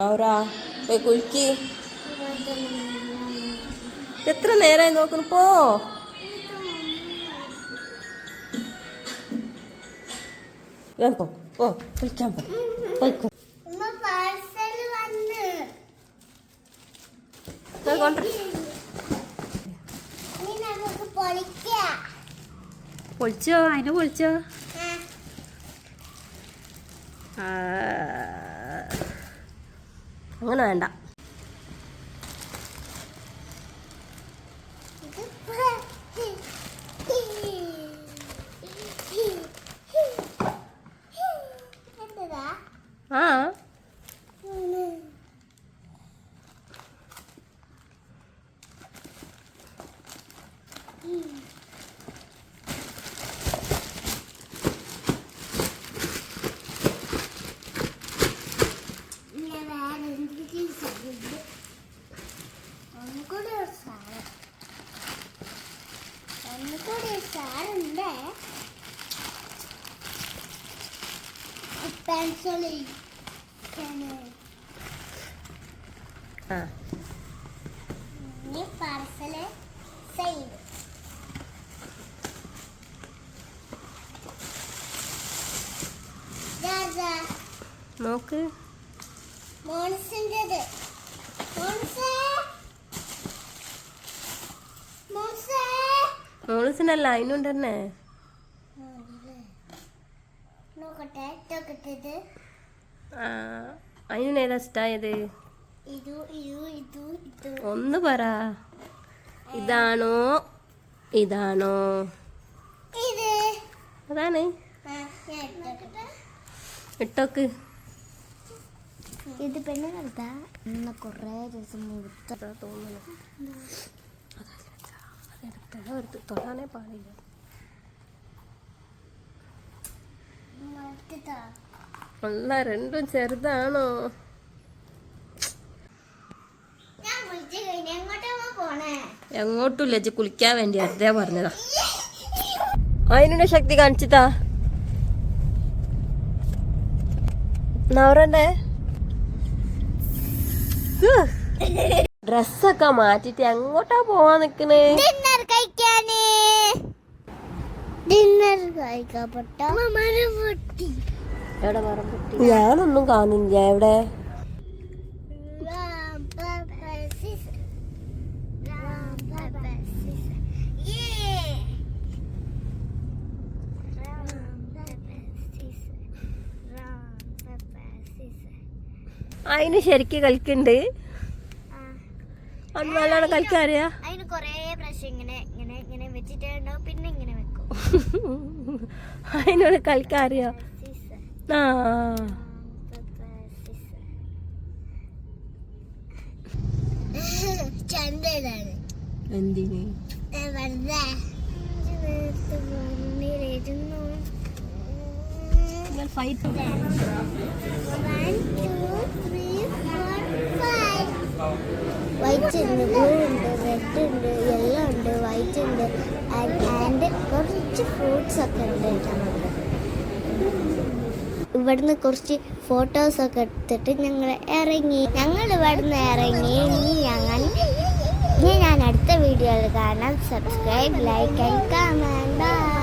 അവരാ പോയി കുലുക്കി. എത്ര നേരമായി നോക്കുന്നു? പോ. പോ പോ കുളിക്കാൻ പോ. പോയിക്കോ. പൊളിച്ചോ? അതിനെ പൊളിച്ചോ? അങ്ങനെ വേണ്ട. ആ നോക്ക്. മോളിസിനല്ല, അതിനുണ്ട് തന്നെ. അതിനേതാ ഇഷ്ടായത്? ഒന്ന് പറ. ഇതാണോ ഇതാണോ? അതാണ്. ഇട്ടോക്ക്. ഇത് പെണ്ണ് കണ്ടാ കൊറേ ദിവസം തോന്നുന്നു. തൊടാനേ പാടില്ല. അല്ല, രണ്ടും ചെറുതാണോ? എങ്ങോട്ടും ഇല്ല, കുളിക്കാൻ വേണ്ടി അതേ പറഞ്ഞതാ. അതിനുള്ള ശക്തി കാണിച്ചിട്ടാ നവറണ്ടേ. ഡ്രസ്സൊക്കെ മാറ്റിട്ട് എങ്ങോട്ടാ പോവാൻ നിക്കണേ? ഞാനൊന്നും കാണുന്നില്ല. എവിടെ? അതിന് ശരിക്ക് കളിക്കണ്ട്. അത് നല്ലോണം കളിക്കാൻ അറിയാ. അതിന് കൊറേ പ്രാവശ്യം ഇങ്ങനെ ഇങ്ങനെ ഇങ്ങനെ വെച്ചിട്ടുണ്ടാവും, പിന്നെ ഇങ്ങനെ വെക്കും. അതിനോട് കളിക്കാൻ അറിയാ. ആ ചന്തയിലാണ്. എന്തിന്? ഫൈറ്റ്. വൈറ്റ് ഉണ്ട്, ബ്ലൂ ഉണ്ട്, റെഡ് ഉണ്ട്, യെല്ലോ ഉണ്ട്, വൈറ്റ് ഉണ്ട്, ആൻഡ് കുറച്ച് ഫ്രൂട്ട്സ് ഒക്കെ ഉണ്ട്. ഇവിടുന്ന് കുറച്ച് ഫോട്ടോസൊക്കെ എടുത്തിട്ട് ഞങ്ങൾ ഇറങ്ങി. ഇവിടുന്ന് ഇറങ്ങി. ഞാൻ അടുത്ത വീഡിയോയിൽ കാണാം. Subscribe, like and comment. By.